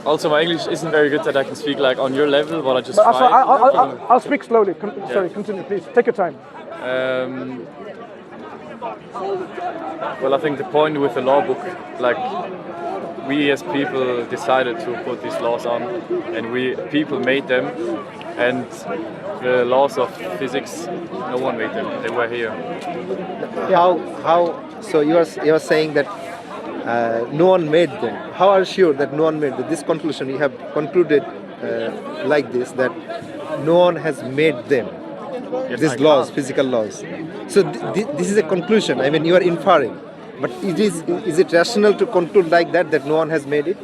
Also, my English isn't very good that I can speak like on your level, but I just But try. I'll speak slowly. Sorry, continue, please. Take your time. Well, I think the point with the law book, like we as people decided to put these laws on, and people made them, and the laws of physics, no one made them; they were here. How? So you are saying that no one made them. How are you sure that no one made them? This conclusion you have concluded like this, that no one has made them. Yes, These laws, physical laws. So this is a conclusion. I mean, you are inferring, but is it rational to conclude like that no one has made it?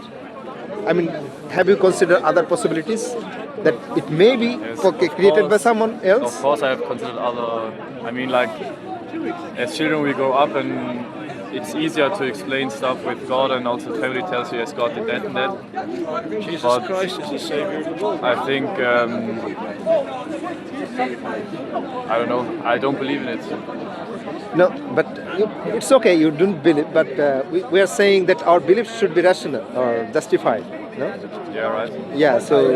I mean, have you considered other possibilities that it may be created by someone else? Of course, I have considered other. I mean, like as children, we grow up and it's easier to explain stuff with God, and also family tells you, yes, God did that and that. Jesus Christ is the Savior of the world. I think, I don't know, I don't believe in it. No, but it's okay, you don't believe, but we are saying that our beliefs should be rational or justified. No? Yeah, right. Yeah, so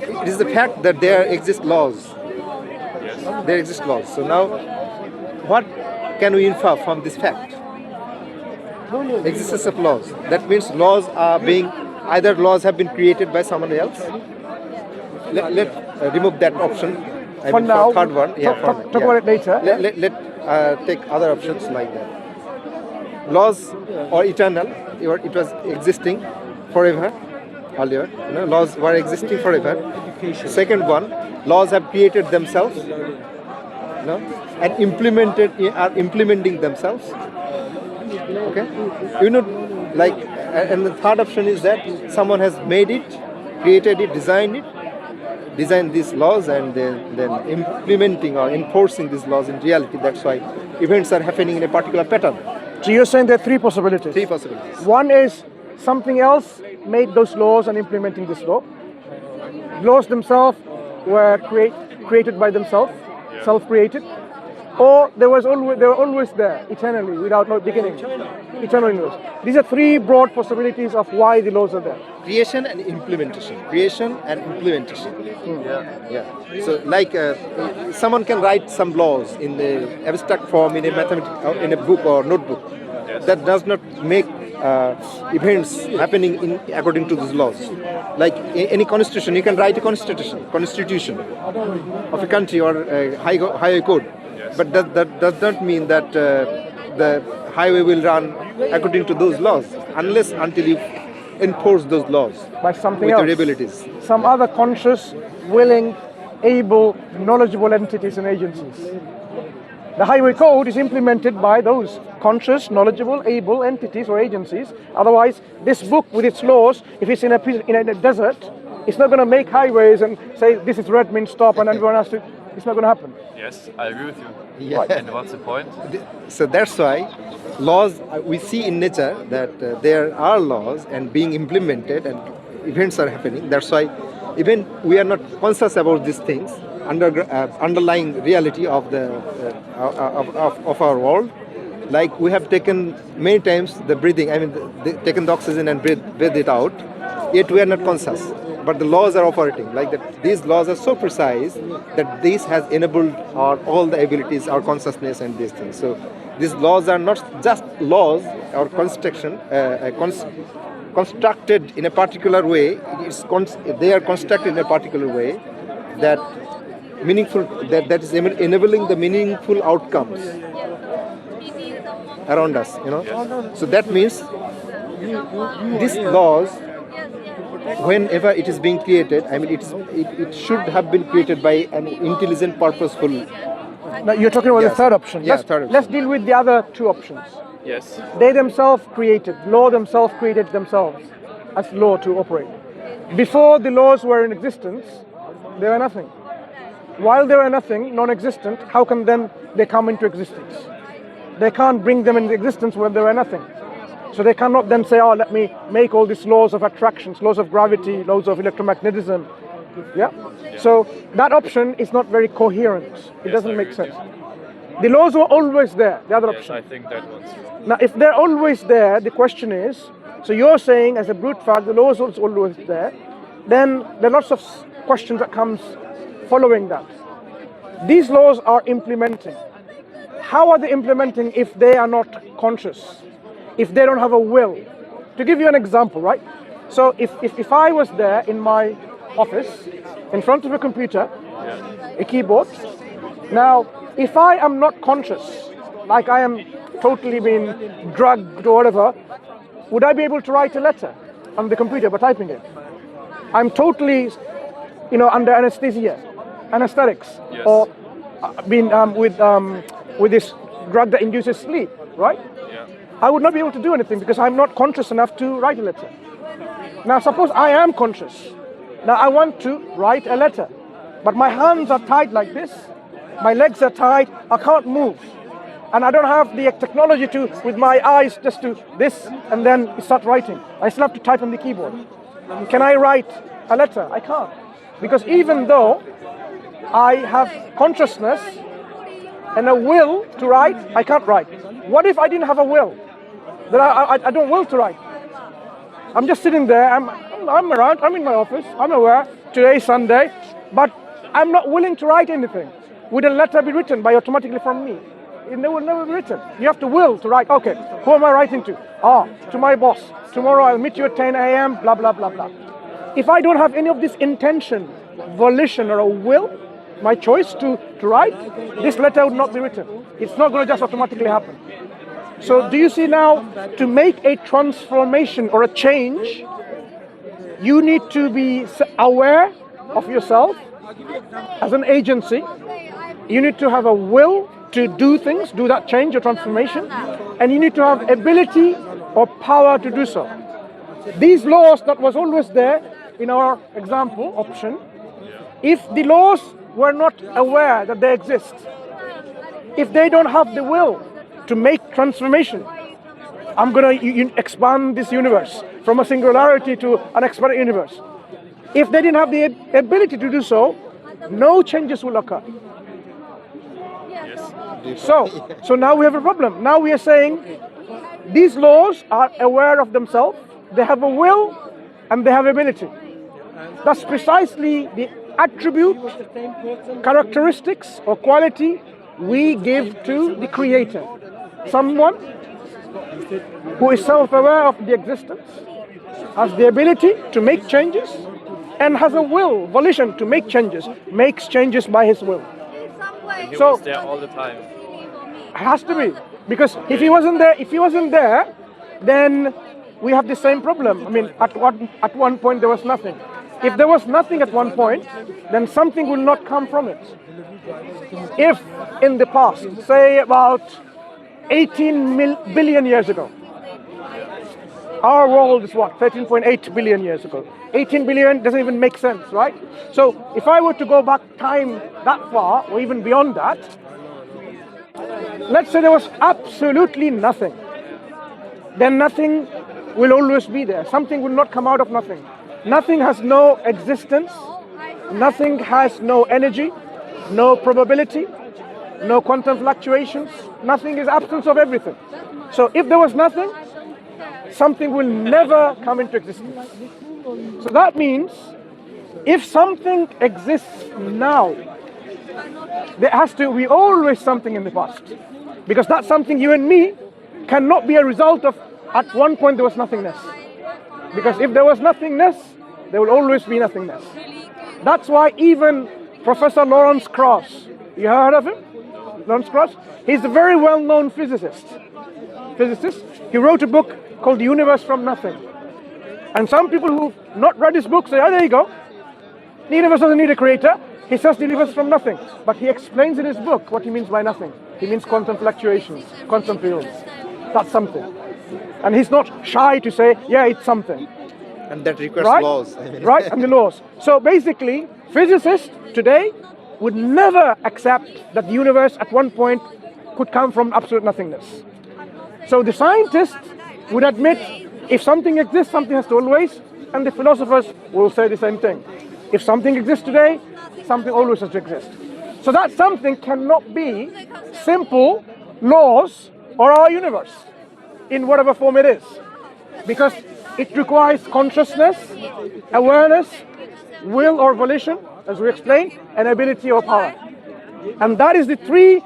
it is the fact that there exist laws. Yes. There exist laws. So now, what can we infer from this fact? Existence of laws. That means laws are either laws have been created by someone else. Let remove that option. For now, for third one. Yeah, talk about it later. Let take other options like that. Laws are eternal. It was existing forever earlier. Laws were existing forever. Second one, laws have created themselves. And are implementing themselves. Okay, and the third option is that someone has made it, created it, designed these laws, and then implementing or enforcing these laws in reality. That's why events are happening in a particular pattern. So you're saying there are three possibilities. Three possibilities. One is something else made those laws and implementing this law. Laws themselves were created by themselves, self-created. Or they were always there, eternally, without no beginning. Eternally laws. These are three broad possibilities of why the laws are there. Creation and implementation. Creation and implementation. Yeah. So, like someone can write some laws in the abstract form in a book or notebook. Yes. That does not make events happening according to these laws. Like any constitution, you can write a constitution of a country or a high code. But that does not mean that the highway will run according to those laws until you enforce those laws by something with else. your abilities. Some other conscious, willing, able, knowledgeable entities and agencies. The highway code is implemented by those conscious, knowledgeable, able entities or agencies. Otherwise, this book with its laws, if it's in a desert, it's not going to make highways and say this is red means stop and everyone has to. It's not going to happen. Yes, I agree with you. Yeah. Right. And what's the point? So that's why laws, we see in nature that there are laws and being implemented and events are happening. That's why even we are not conscious about these things, underlying reality of the of our world. Like we have taken many times the breathing, taken the oxygen and breathe it out, yet we are not conscious. But the laws are operating like that. These laws are so precise that this has enabled all the abilities, our consciousness and these things. So these laws are not just laws or constructed in a particular way. They are constructed in a particular way that is enabling the meaningful outcomes around us. So that means these laws, whenever it is being created, it should have been created by an intelligent, purposeful. Now you're talking about the third option. Yeah, third option. Let's deal with the other two options. Yes. They themselves law themselves created themselves as law to operate. Before the laws were in existence, they were nothing. While they were nothing, non-existent, how can then they come into existence? They can't bring them into existence when they were nothing. So they cannot then say, oh, let me make all these laws of attractions, laws of gravity, laws of electromagnetism. Yeah? So that option is not very coherent. It doesn't make sense. The laws were always there, the other option. I think that one's true. Now, if they're always there, the question is, So you're saying, as a brute fact, the law is also always there. Then there are lots of questions that comes following that. These laws are implementing. How are they implementing if they are not conscious? If they don't have a will? To give you an example, right? So if I was there in my office, in front of a computer, a keyboard, now if I am not conscious, like I am totally being drugged or whatever, would I be able to write a letter on the computer by typing it? I'm totally, under anesthetics, Yes. or being with this drug that induces sleep, right? Yeah. I would not be able to do anything because I'm not conscious enough to write a letter. Now, suppose I am conscious. Now, I want to write a letter, but my hands are tied like this, my legs are tied, I can't move. And I don't have the technology to, with my eyes, just to this and then start writing. I still have to type on the keyboard. Can I write a letter? I can't. Because even though I have consciousness and a will to write, I can't write. What if I didn't have a will? That I don't will to write. I'm just sitting there, I'm around, I'm in my office, I'm aware, today's Sunday, but I'm not willing to write anything. Would a letter be written by automatically from me? It will never be written. You have to will to write. Okay, who am I writing to? To my boss. Tomorrow I'll meet you at 10 a.m., blah, blah, blah, blah. If I don't have any of this intention, volition, or a will, my choice to write, this letter would not be written. It's not going to just automatically happen. So do you see now, to make a transformation or a change, you need to be aware of yourself as an agency. You need to have a will to do things, do that change or transformation, and you need to have ability or power to do so. These laws that was always there in our example option, if the laws were not aware that they exist, if they don't have the will to make transformation, I'm going to expand this universe from a singularity to an expanded universe. If they didn't have the ability to do so, no changes will occur. So now we have a problem. Now we are saying these laws are aware of themselves, they have a will, and they have ability. That's precisely the attribute, characteristics, or quality we give to the Creator. Someone who is self-aware of the existence, has the ability to make changes, and has a will, volition to make changes, makes changes by his will. He was there all the time. It has to be, because if he wasn't there, then we have the same problem. I mean, at one point there was nothing. If there was nothing at one point, then something will not come from it. If in the past, say about 18 billion years ago, our world is what, 13.8 billion years ago. 18 billion doesn't even make sense, right? So if I were to go back time that far, or even beyond that, let's say there was absolutely nothing, then nothing will always be there. Something will not come out of nothing. Nothing has no existence, nothing has no energy, no probability, no quantum fluctuations, nothing is absence of everything. So if there was nothing, something will never come into existence. So that means if something exists now, there has to be always something in the past. Because that something, you and me, cannot be a result of at one point there was nothingness. Because if there was nothingness, there will always be nothingness. That's why even Professor Lawrence Krauss, you heard of him? Lawrence Krauss? He's a very well-known physicist. He wrote a book called The Universe from Nothing. And some people who've not read his book say, oh, there you go. The universe doesn't need a creator. He says the universe from nothing. But he explains in his book what he means by nothing. He means quantum fluctuations, quantum fields. That's something. And he's not shy to say, yeah, it's something. And that requires right? laws. Right, and the laws. So basically, physicists today would never accept that the universe at one point could come from absolute nothingness. So the scientists would admit if something exists, something has to always, and the philosophers will say the same thing. If something exists today, something always has to exist. So that something cannot be simple laws or our universe in whatever form it is. Because it requires consciousness, awareness, will or volition, as we explained, and ability or power. And that is the three,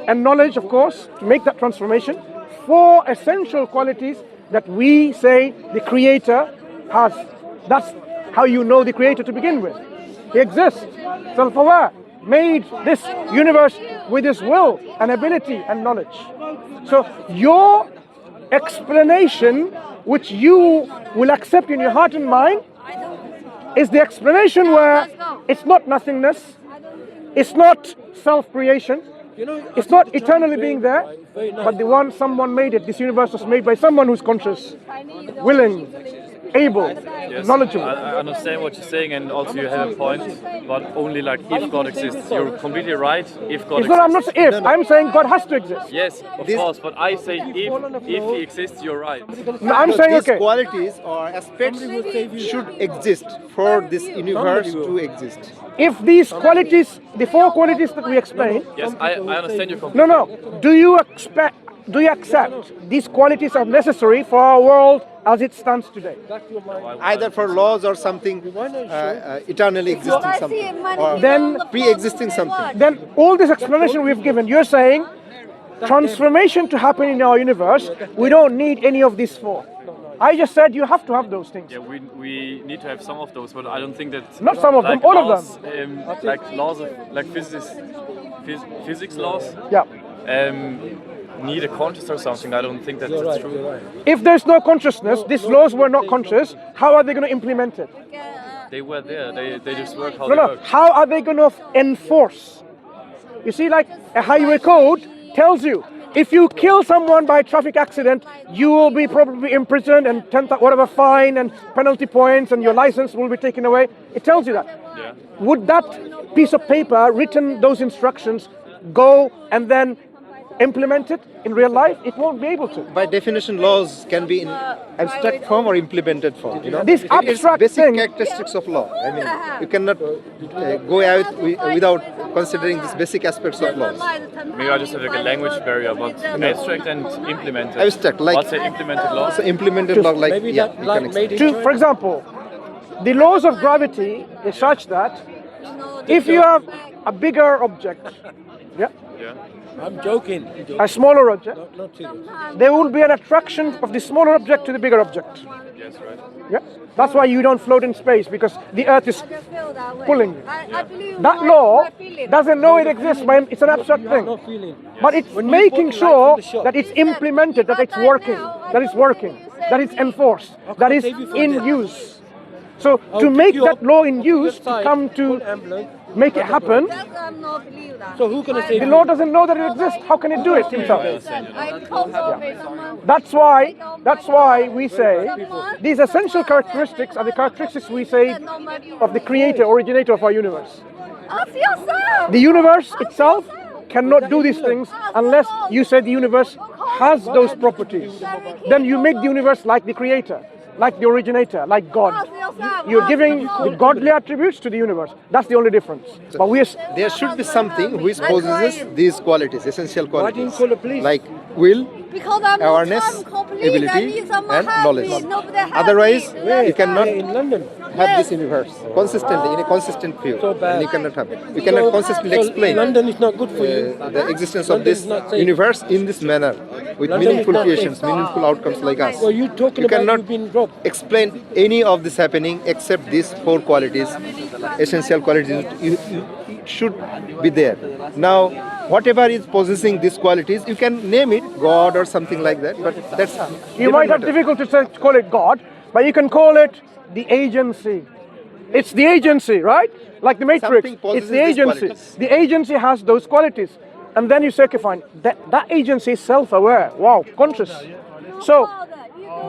and knowledge, of course, to make that transformation, four essential qualities that we say the Creator has. That's how you know the Creator to begin with. He exists, self-aware, made this universe with his will and ability and knowledge. So your explanation, which you will accept in your heart and mind, is the explanation where it's not nothingness, it's not self-creation, it's not eternally being there, but the one someone made it. This universe was made by someone who's conscious, willing, able, knowledgeable. I understand what you're saying, and also you have a point, but only like if God exists. You're completely right. If God exists. I'm not saying if. I'm saying God has to exist. Yes, of course. But I say if He exists, you're right. No, I'm saying these okay. qualities or aspects should exist for this universe to exist. If these qualities, the four qualities that we explained. Yes, I understand you completely. No. Do you accept these qualities are necessary for our world as it stands today? Either for laws or something eternally existing something, or Then pre-existing something. Then all this explanation we've given, you're saying transformation to happen in our universe, we don't need any of these four. I just said you have to have those things. Yeah, we need to have some of those, but I don't think that. Not some of them, all of them. Like laws of like physics laws. Yeah. Need a conscious or something. I don't think that's true. If there's no consciousness, these laws were not conscious, how are they going to implement it? They were there. They just work how they work. How are they going to enforce? You see, like a highway code tells you, if you kill someone by traffic accident, you will be probably imprisoned and whatever fine and penalty points, and your license will be taken away. It tells you that. Yeah. Would that piece of paper written those instructions go and then implement it in real life? It won't be able to. By definition, laws can be in abstract form or implemented form. These abstract basic things, characteristics of law. I mean, you cannot go out without considering these basic aspects of laws. Maybe I just have like a language barrier, but abstract and implemented. Abstract, like what's the implemented law? so implemented law, like Maybe yeah, that you like can explain. made it. for example, the laws of gravity is such that if you have a bigger object, Yeah. I'm joking. a smaller object, Not serious. there will be an attraction of the smaller object to the bigger object. Yes, right. Yeah, that's why you don't float in space, because the Earth is pulling you. That law doesn't know it exists, but it's an abstract thing. No feeling. But it's When you making put light sure from the shop. that it's implemented, that it's working, that it's enforced, that it's in use. So to make that law in use, to come to make it happen, So who can I say? the law doesn't know that it exists. How can it do it himself? That's why we say these essential characteristics are the characteristics we say of the creator, originator of our universe. The universe itself cannot do these things unless you say the universe has those properties. Then you make the universe like the creator, like the originator, like God. You're giving the godly attributes to the universe. That's the only difference. But There should be something which possesses these qualities, essential Why didn't you qualities, call the police? like will, Because I'm awareness, not complete. ability, and happy. knowledge. Nobody happy. Otherwise, you cannot in London. have this universe consistently in a consistent view, So bad. and you cannot have it. You cannot consistently explain London is not good for you. the existence of London this is not safe. universe in this manner, with London meaningful is not creations, safe. meaningful outcomes like us. So you talking You about cannot you've been robbed. explain any of this happening except these four qualities, essential qualities. You should be there. Now, whatever is possessing these qualities, you can name it God or something like that, but that's you might have difficulty to call it God, but you can call it the agency. It's the agency, right? Like the Matrix. Something It's possesses the these agency. qualities. The agency has those qualities. And then you say, okay, fine, that agency is self-aware. Wow, conscious. So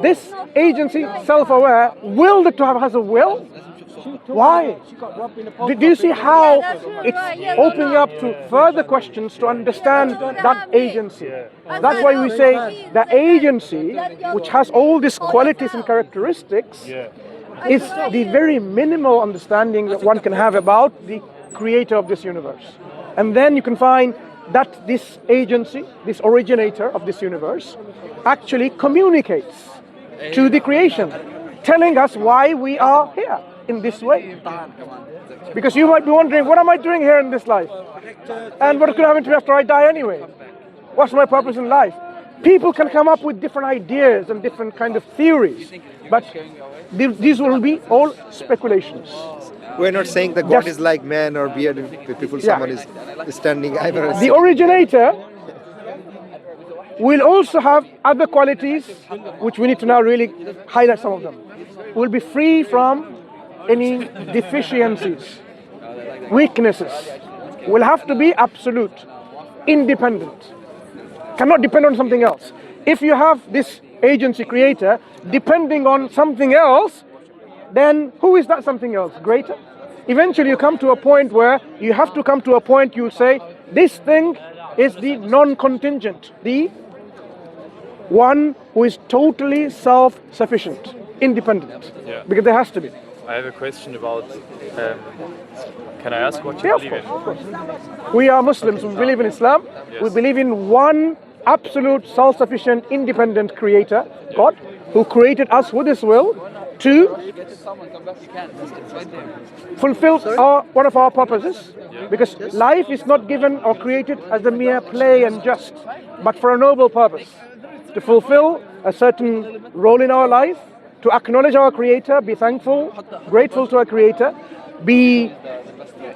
this agency, self-aware, willed to have has a will. Why? Do you see how it's opening up to further questions to understand that agency? That's why we say the agency, which has all these qualities and characteristics, is the very minimal understanding that one can have about the creator of this universe. And then you can find that this agency, this originator of this universe, actually communicates to the creation, telling us why we are here in this way. Because you might be wondering, what am I doing here in this life? And what could happen to me after I die anyway? What's my purpose in life? People can come up with different ideas and different kind of theories, but these will be all speculations. We're not saying that God is like man or weird people. Someone is standing either. The originator will also have other qualities, which we need to now really highlight some of them. Will be free from any deficiencies, weaknesses. Will have to be absolute, independent. Cannot depend on something else. If you have this agency creator depending on something else, then who is that something else? Greater? Eventually you come to a point where you have to come to a point you say, this thing is the non-contingent, the one who is totally self-sufficient, independent. Yeah. Because there has to be. I have a question about, can I ask what you believe in? Of course. We are Muslims, we believe in Islam. Yes. We believe in one absolute, self-sufficient, independent creator, God, who created us with His will to fulfill one of our purposes. Because life is not given or created as a mere play and just, but for a noble purpose. To fulfill a certain role in our life, to acknowledge our Creator, be thankful, grateful to our Creator, be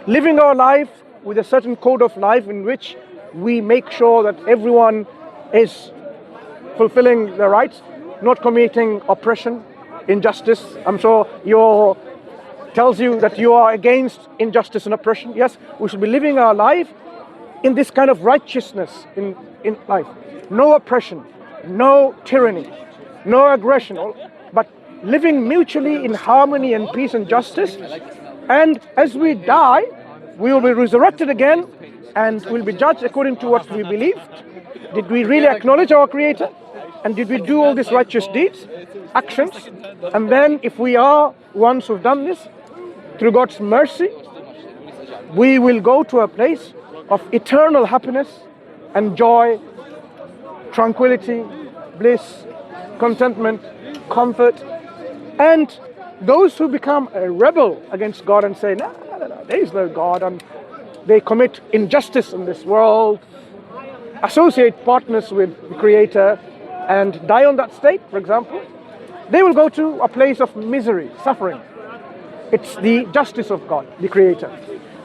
living our life with a certain code of life in which we make sure that everyone is fulfilling their rights, not committing oppression, injustice. I'm sure your tells you that you are against injustice and oppression. Yes, we should be living our life in this kind of righteousness in life. No oppression, no tyranny, no aggression, but living mutually in harmony and peace and justice. And as we die, we will be resurrected again and will be judged according to what we believed. Did we really acknowledge our Creator? And did we do all these righteous deeds, actions? And then if we are ones who've done this, through God's mercy, we will go to a place of eternal happiness and joy, tranquility, bliss, contentment, comfort. And those who become a rebel against God and say, no, there is no God, and they commit injustice in this world, associate partners with the Creator, and die on that state, for example, they will go to a place of misery, suffering. It's the justice of God, the Creator.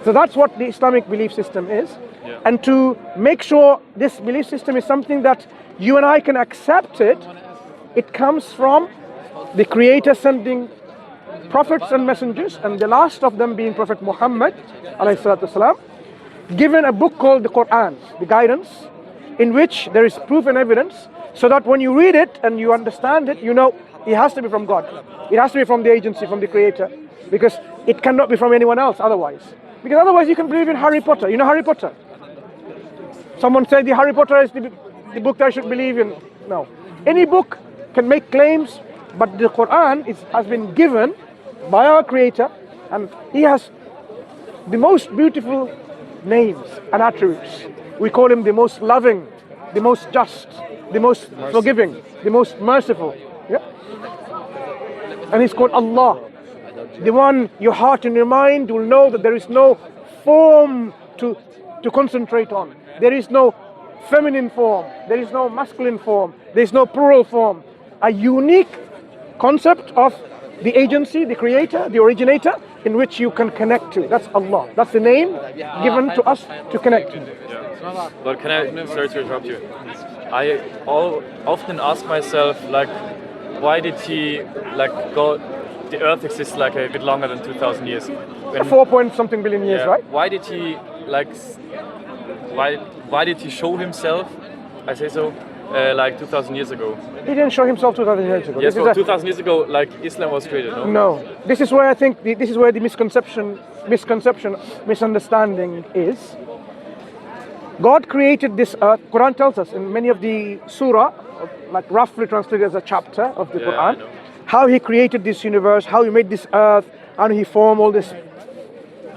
So that's what the Islamic belief system is. Yeah. And to make sure this belief system is something that you and I can accept it, it comes from the Creator sending prophets and messengers, and the last of them being Prophet Muhammad ﷺ, given a book called the Quran, the guidance, in which there is proof and evidence, so that when you read it and you understand it, you know it has to be from God. It has to be from the agency, from the Creator, because it cannot be from anyone else otherwise. Because otherwise you can believe in Harry Potter. You know Harry Potter? Someone said the Harry Potter is the book that I should believe in. No. Any book can make claims, but the Quran has been given by our Creator, and He has the most beautiful names and attributes. We call Him the most loving, the most just, the most forgiving, the most merciful. Yeah? And He's called Allah. The one your heart and your mind will know that there is no form to concentrate on. There is no feminine form. There is no masculine form. There is no plural form. A unique concept of the agency, the Creator, the originator, in which you can connect to. That's Allah. That's the name given to us to connect to. Yeah. But can I, sorry to interrupt you, I often ask myself, like, why did He, like, God, the Earth exists like a bit longer than 2,000 years. 4 point something billion years, right? Why did He, like, why did He show Himself, I say so, like 2,000 years ago? He didn't show Himself 2,000 years ago. Yes, well, 2,000 years ago, like, Islam was created, no? No. This is where I think, this is where the misunderstanding is. God created this earth. Quran tells us in many of the surah, like roughly translated as a chapter of the Quran, how He created this universe, how He made this earth, and He formed all this,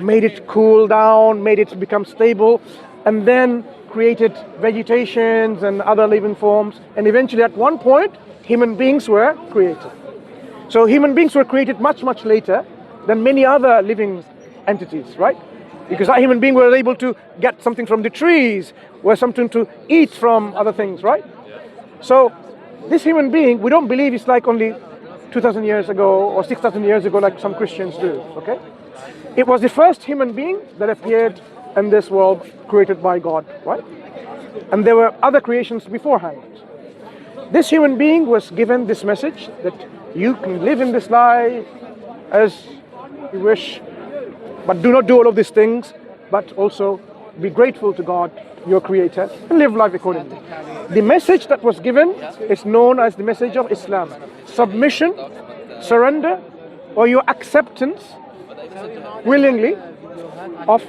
made it cool down, made it become stable, and then created vegetations and other living forms, and eventually at one point, human beings were created. So human beings were created much, much later than many other living entities, right? Because that human being were able to get something from the trees, were something to eat from other things, right? So this human being, we don't believe it's like only 2,000 years ago or 6,000 years ago like some Christians do, okay? It was the first human being that appeared in this world created by God, right? And there were other creations beforehand. This human being was given this message that you can live in this life as you wish, but do not do all of these things, but also be grateful to God, your creator, and live life accordingly. The message that was given is known as the message of Islam. Submission, surrender, or your acceptance willingly of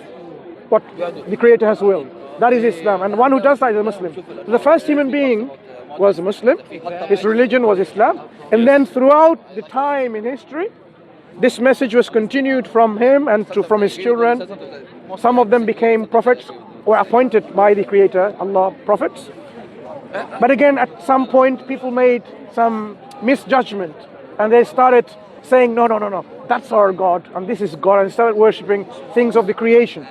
what the creator has willed. That is Islam, and one who does that is a Muslim. So the first human being was a Muslim, his religion was Islam, and then throughout the time in history, this message was continued from him and from his children. Some of them became prophets, were appointed by the Creator, Allah, prophets. But again, at some point, people made some misjudgment, and they started saying, no, that's our God, and this is God, and started worshipping things of the creation.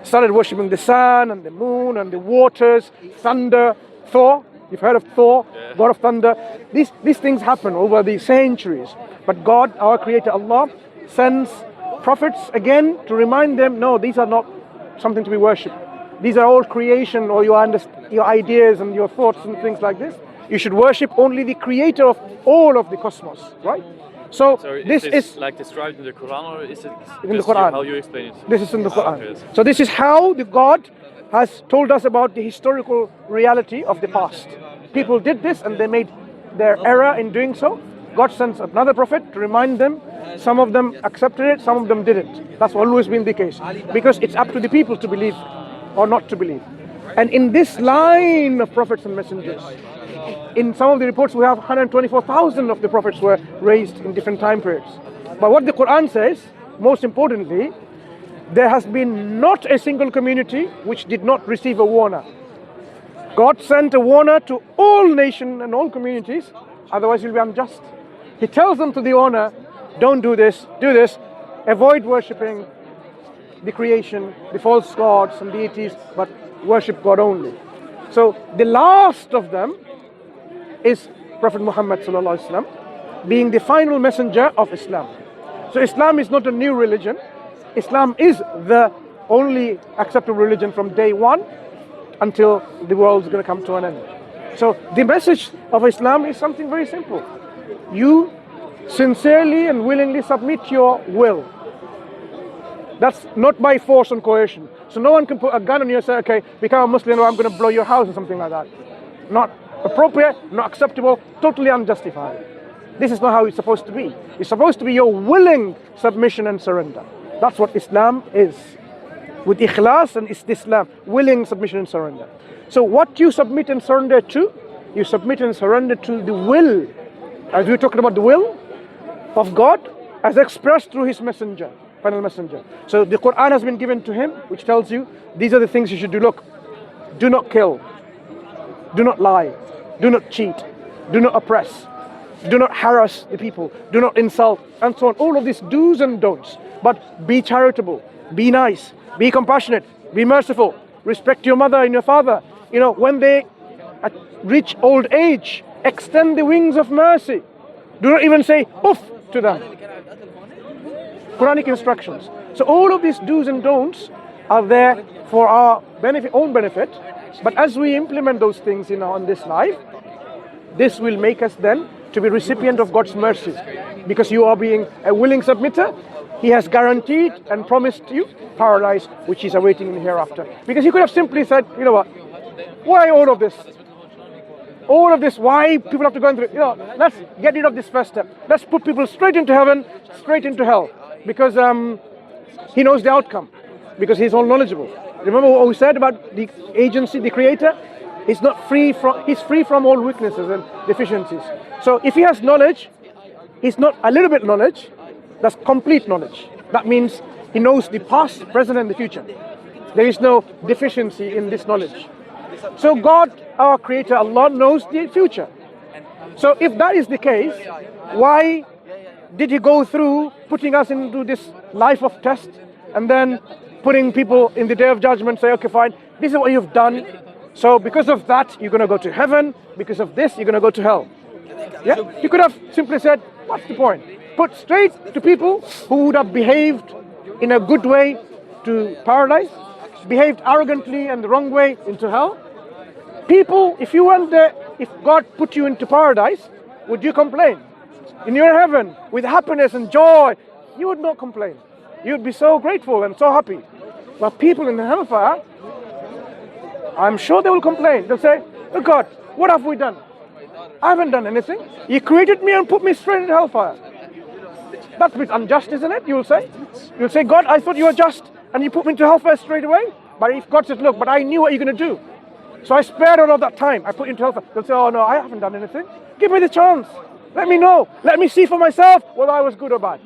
Started worshipping the sun, and the moon, and the waters, thunder, Thor. You've heard of Thor, God of thunder. These things happen over the centuries. But God, our Creator, Allah, sends prophets again to remind them, no, these are not something to be worshipped. These are all creation, or your ideas and your thoughts and things like this. You should worship only the Creator of all of the cosmos, right? So this is like described in the Quran, or is it in the Quran? How you explain it? This is in the Quran. Okay. So this is how the God has told us about the historical reality of the past. People did this and they made their error in doing so. God sends another prophet to remind them. Some of them accepted it, some of them didn't. That's always been the case. Because it's up to the people to believe or not to believe. And in this line of prophets and messengers, in some of the reports we have 124,000 of the prophets were raised in different time periods. But what the Quran says, most importantly, there has been not a single community which did not receive a warner. God sent a warner to all nations and all communities, otherwise you'll be unjust. He tells them to the owner, don't do this, avoid worshipping the creation, the false gods and deities, but worship God only. So the last of them is Prophet Muhammad sallallahu alaihi wasallam, being the final messenger of Islam. So Islam is not a new religion. Islam is the only acceptable religion from day one until the world is going to come to an end. So the message of Islam is something very simple. You sincerely and willingly submit your will. That's not by force and coercion. So no one can put a gun on you and say, okay, become a Muslim or I'm going to blow your house or something like that. Not appropriate, not acceptable, totally unjustified. This is not how it's supposed to be. It's supposed to be your willing submission and surrender. That's what Islam is. With ikhlas and istislam, willing submission and surrender. So what you submit and surrender to, you submit and surrender to the will. As we were talking about the will of God as expressed through His messenger, final messenger. So the Quran has been given to him, which tells you these are the things you should do. Look, do not kill, do not lie, do not cheat, do not oppress, do not harass the people, do not insult, and so on. All of these do's and don'ts. But be charitable, be nice, be compassionate, be merciful, respect your mother and your father. You know, when they reach old age, extend the wings of mercy. Do not even say oof to them. Quranic instructions. So all of these do's and don'ts are there for our benefit, own benefit. But as we implement those things on this life, this will make us then to be recipient of God's mercies. Because you are being a willing submitter, He has guaranteed and promised you paradise, which is awaiting in the hereafter. Because He could have simply said, you know what, why all of this? All of this, why people have to go through, let's get rid of this first step. Let's put people straight into heaven, straight into hell. Because He knows the outcome. Because He's all knowledgeable. Remember what we said about the agency, the Creator? He's free from all weaknesses and deficiencies. So if He has knowledge, He's not a little bit knowledge, that's complete knowledge. That means He knows the past, present and the future. There is no deficiency in this knowledge. So God, our creator, Allah, knows the future. So if that is the case, why did he go through putting us into this life of test and then putting people in the day of judgment, say, okay, fine, this is what you've done. So because of that, you're going to go to heaven. Because of this, you're going to go to hell. Yeah, he could have simply said, what's the point? Put straight to people who would have behaved in a good way to paradise, behaved arrogantly and the wrong way into hell. People, if you went there, if God put you into paradise, would you complain? In your heaven, with happiness and joy, you would not complain. You would be so grateful and so happy. But people in the hellfire, I'm sure they will complain. They'll say, oh God, what have we done? I haven't done anything. You created me and put me straight in hellfire. That's a bit unjust, isn't it? You'll say. You'll say, God, I thought you were just and you put me into hellfire straight away. But if God says, look, but I knew what you're going to do. So I spared all of that time. I put you into hellfire. They'll say, oh no, I haven't done anything. Give me the chance. Let me know. Let me see for myself whether I was good or bad.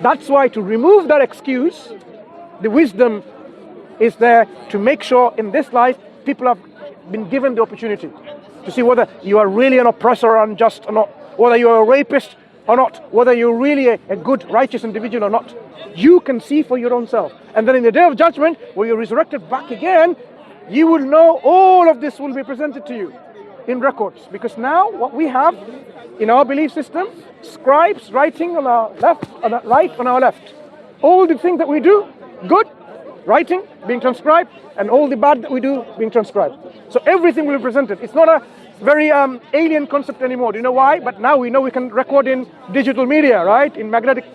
That's why to remove that excuse, the wisdom is there to make sure in this life people have been given the opportunity to see whether you are really an oppressor or unjust or not, whether you are a rapist or not, whether you're really a good, righteous individual or not. You can see for your own self. And then in the day of judgment, where you're resurrected back again, you will know all of this will be presented to you in records. Because now what we have in our belief system, scribes writing on our left, on our right, on our left. All the things that we do, good, writing, being transcribed, and all the bad that we do, being transcribed. So everything will be presented. It's not a very alien concept anymore. Do you know why? But now we know we can record in digital media, right? In magnetic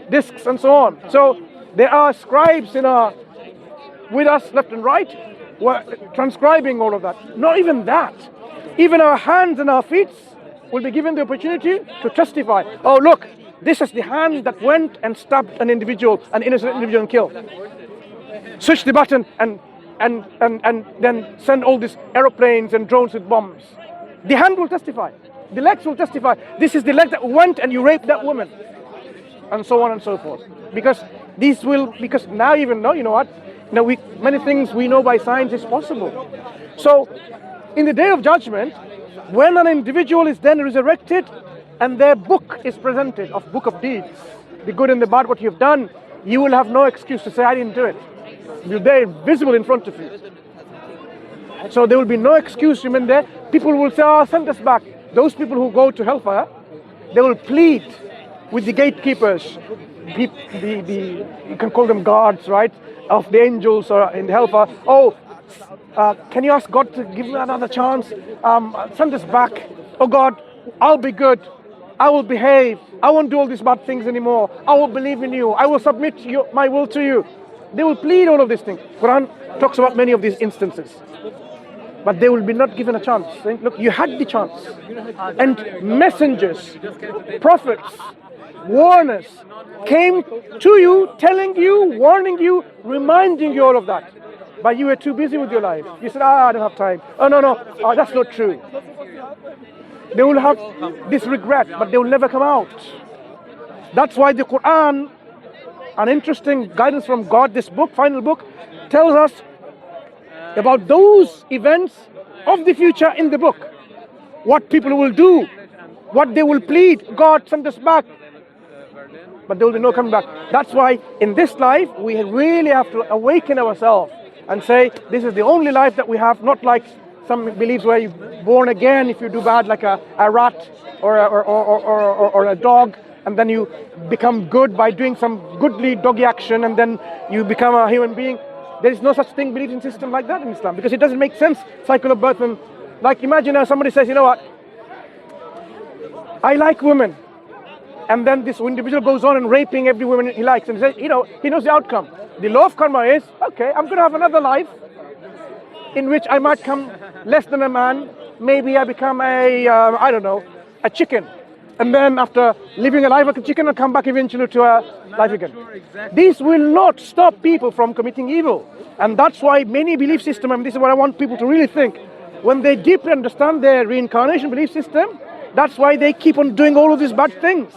discs and so on. So there are scribes with us left and right, who are transcribing all of that. Not even that. Even our hands and our feet will be given the opportunity to testify. Oh, look, this is the hand that went and stabbed an individual, an innocent individual, and killed. Switch the button and then send all these aeroplanes and drones with bombs. The hand will testify. The legs will testify. This is the leg that went and you raped that woman. And so on and so forth. Because now even know, you know what? Now many things we know by science is possible. So in the day of judgment, when an individual is then resurrected and their book is presented, of book of deeds, the good and the bad, what you've done, you will have no excuse to say, I didn't do it. You're there, visible in front of you. So there will be no excuse remain there. People will say, oh, send us back. Those people who go to hellfire, they will plead with the gatekeepers. You can call them guards, right? Of the angels or in the hellfire. Oh, can you ask God to give me another chance? Send us back. Oh God, I'll be good. I will behave. I won't do all these bad things anymore. I will believe in you. I will submit my will to you. They will plead all of these things. Quran talks about many of these instances. But they will be not given a chance. Saying, look, you had the chance. And messengers, prophets, warners came to you, telling you, warning you, reminding you all of that. But you were too busy with your life. You said, I don't have time. Oh, no, that's not true. They will have this regret, but they will never come out. That's why the Quran, an interesting guidance from God, this book, final book, tells us about those events of the future in the book. What people will do, what they will plead, God send us back. But there will be no coming back. That's why in this life, we really have to awaken ourselves and say, this is the only life that we have, not like some beliefs where you're born again if you do bad, like a rat or a dog, and then you become good by doing some goodly doggy action, and then you become a human being. There is no such thing, belief system like that in Islam, because it doesn't make sense, cycle of birth. And like imagine somebody says, you know what, I like women, and then this individual goes on and raping every woman he likes, and he says, he knows the outcome. The law of karma is, okay, I'm going to have another life in which I might come less than a man. Maybe I become a chicken. And then after living a life like a chicken, I'll come back eventually to a life again. These will not stop people from committing evil. And that's why many belief systems, and this is what I want people to really think, when they deeply understand their reincarnation belief system, that's why they keep on doing all of these bad things.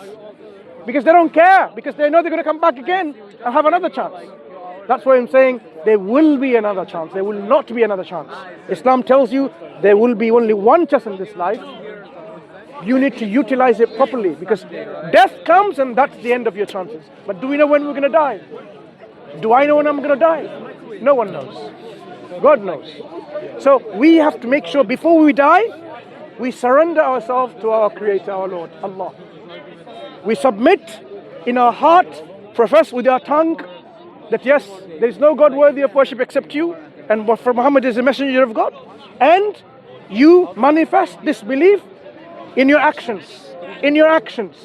Because they don't care, because they know they're going to come back again and have another chance. That's why I'm saying there will be another chance. There will not be another chance. Islam tells you there will be only one chance in this life. You need to utilize it properly, because death comes and that's the end of your chances. But do we know when we're going to die? Do I know when I'm going to die? No one knows. God knows. So we have to make sure before we die, we surrender ourselves to our Creator, our Lord, Allah. We submit in our heart, profess with our tongue that yes, there is no God worthy of worship except you, and for Muhammad is a messenger of God. And you manifest this belief in your actions. In your actions.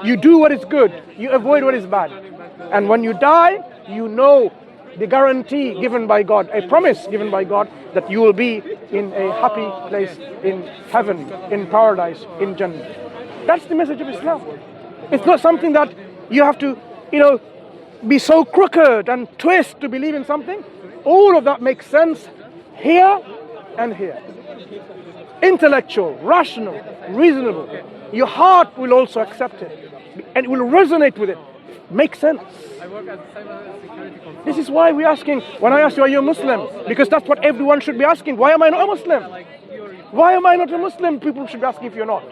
You do what is good. You avoid what is bad. And when you die, you know the guarantee given by God, a promise given by God, that you will be in a happy place in heaven, in paradise, in Jannah. That's the message of Islam. It's not something that you have to, be so crooked and twist to believe in something. All of that makes sense here and here. Intellectual, rational, reasonable. Your heart will also accept it and it will resonate with it. Makes sense. This is why we're asking, when I ask you, are you a Muslim? Because that's what everyone should be asking. Why am I not a Muslim? Why am I not a Muslim? People should be asking if you're not.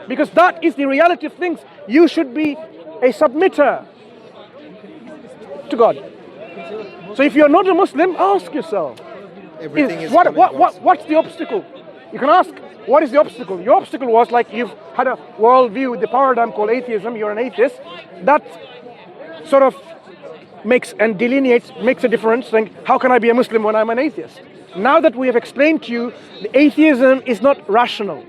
Because that is the reality of things. You should be a submitter to God. So if you're not a Muslim, ask yourself, what's the obstacle? You can ask, what is the obstacle? Your obstacle was like you've had a worldview with the paradigm called atheism, you're an atheist. That sort of makes a difference, saying, how can I be a Muslim when I'm an atheist? Now that we have explained to you, the atheism is not rational.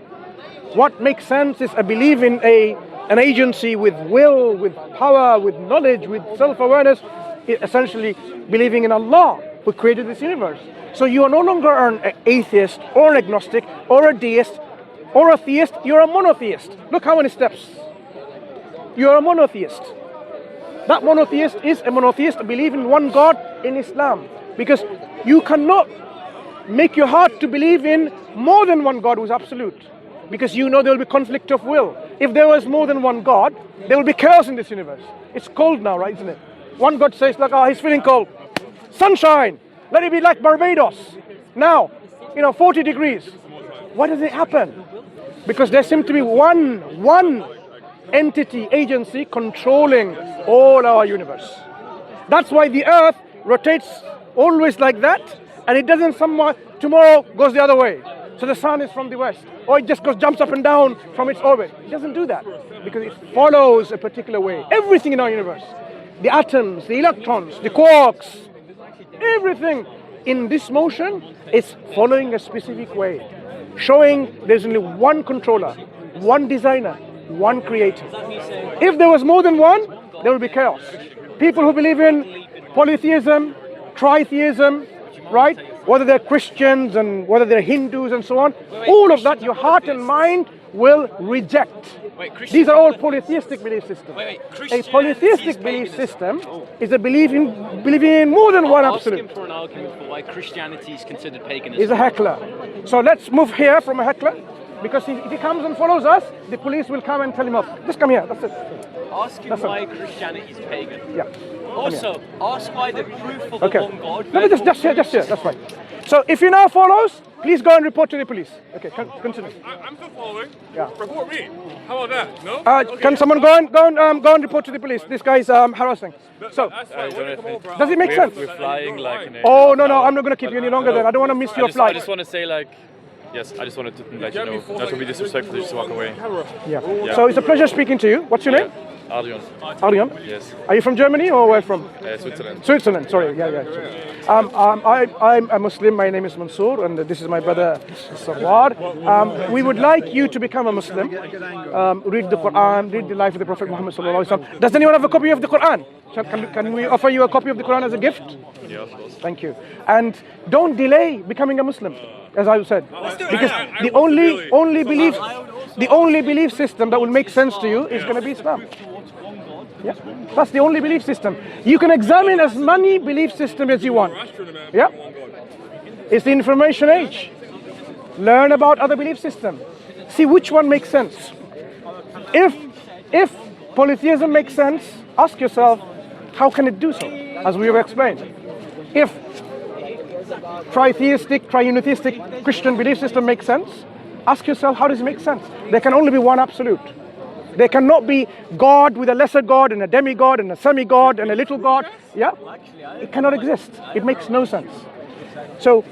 What makes sense is a belief in an agency with will, with power, with knowledge, with self-awareness, essentially believing in Allah who created this universe. So you are no longer an atheist or an agnostic or a deist or a theist, you're a monotheist. Look how many steps. You're a monotheist. That monotheist is a monotheist, believe in one God in Islam. Because you cannot make your heart to believe in more than one God who is absolute. Because you know there will be conflict of will. If there was more than one God, there will be chaos in this universe. It's cold now, right, isn't it? One God says like, he's feeling cold. Sunshine, let it be like Barbados. Now, 40 degrees. Why does it happen? Because there seems to be one entity, agency controlling all our universe. That's why the earth rotates always like that, and it doesn't tomorrow goes the other way. So the sun is from the west, or it just jumps up and down from its orbit. It doesn't do that because it follows a particular way. Everything in our universe, the atoms, the electrons, the quarks, everything in this motion is following a specific way, showing there's only one controller, one designer, one creator. If there was more than one, there will be chaos. People who believe in polytheism, tritheism, right? Whether they're Christians and whether they're Hindus and so on, all of that, your heart and mind will reject. These are all polytheistic belief systems. A polytheistic belief system is a believing in more than one absolute. Ask him for an argument for why Christianity is considered paganism. He's a heckler. So let's move here from a heckler, because if he comes and follows us, the police will come and tell him off. Just come here, that's it. Ask him why Christianity is pagan. Yeah. Also, ask why the proof of the one God... No, just here, that's fine. So if he now follows, please go and report to the police. Okay, continue. I'm still following. Yeah. Report me. How about that? No? Okay. Can someone go and report to the police? This guy is harassing. So, does it make sense? We're flying like an Oh, no, I'm not going to keep you any longer then. I don't want to miss your flight. I just want to say yes, I just wanted to let you know, not to be disrespectful, just walk away. Yeah. So it's a pleasure speaking to you. What's your name? Arjun. Arjun? Yes. Are you from Germany or where from? Switzerland. Switzerland, sorry. Yeah. I'm a Muslim. My name is Mansur, and this is my brother Sawar. We would like you to become a Muslim. Read the Quran, read the life of the Prophet Muhammad sallallahu alaihi wasallam. Does anyone have a copy of the Quran? Can we offer you a copy of the Quran as a gift? Yeah, of course. Thank you. And don't delay becoming a Muslim, as I said, because the only belief system that will make sense to you is going to be Islam. Yeah, that's the only belief system. You can examine as many belief systems as you want. Yeah, it's the information age. Learn about other belief systems. See which one makes sense. If polytheism makes sense, ask yourself, how can it do so? As we have explained. If tritheistic, triunetheistic Christian belief system makes sense, ask yourself, how does it make sense? There can only be one absolute. There cannot be God with a lesser God and a demigod and a semi-God and a little God. Yeah? It cannot exist. It makes no sense. So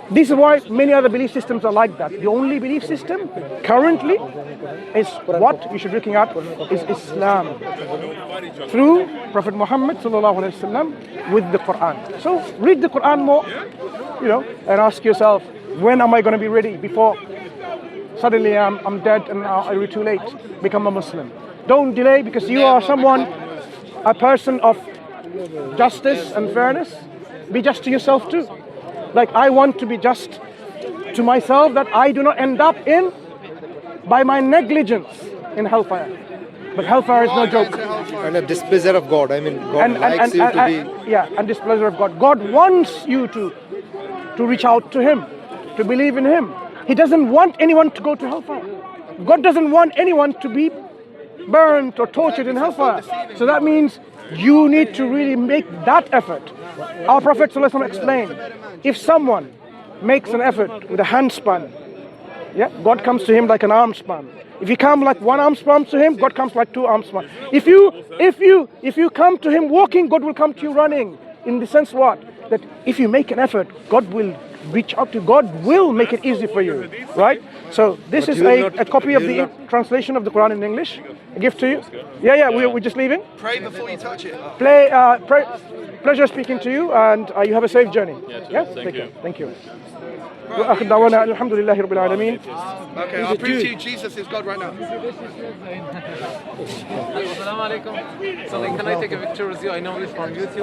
this is why many other belief systems are like that. The only belief system currently is what you should be looking at is Islam. Through Prophet Muhammad ﷺ with the Quran. So read the Quran more, and ask yourself, when am I going to be ready before suddenly I'm dead and I'll be too late, become a Muslim. Don't delay, because you are a person of justice and fairness. Be just to yourself too. Like, I want to be just to myself, that I do not end up by my negligence in hellfire. But hellfire is no joke. And a displeasure of God. I mean, God likes you to be... Yeah, and displeasure of God. God wants you to reach out to Him, to believe in Him. He doesn't want anyone to go to hellfire. God doesn't want anyone to be burnt or tortured in hellfire. So that means you need to really make that effort. Our Prophet ﷺ explained, if someone makes an effort with a hand span, God comes to him like an arm span. If you come like one arm span to him, God comes like two arm span. If you come to him walking, God will come to you running. In the sense what? That if you make an effort, God will reach out to you. God will make it easy for you, right? So this is a copy of the translation of the Quran in English. A gift to you. Yeah, we're just leaving. Pray before you touch it. Pleasure speaking to you, and you have a safe journey. Yeah, Thank you. Thank you. وآخر دعوانا الحمد لله رب العالمين. Okay, I'll prove to you Jesus is God right now. Assalamu alaikum. So, can I take a picture with you? I know this from YouTube.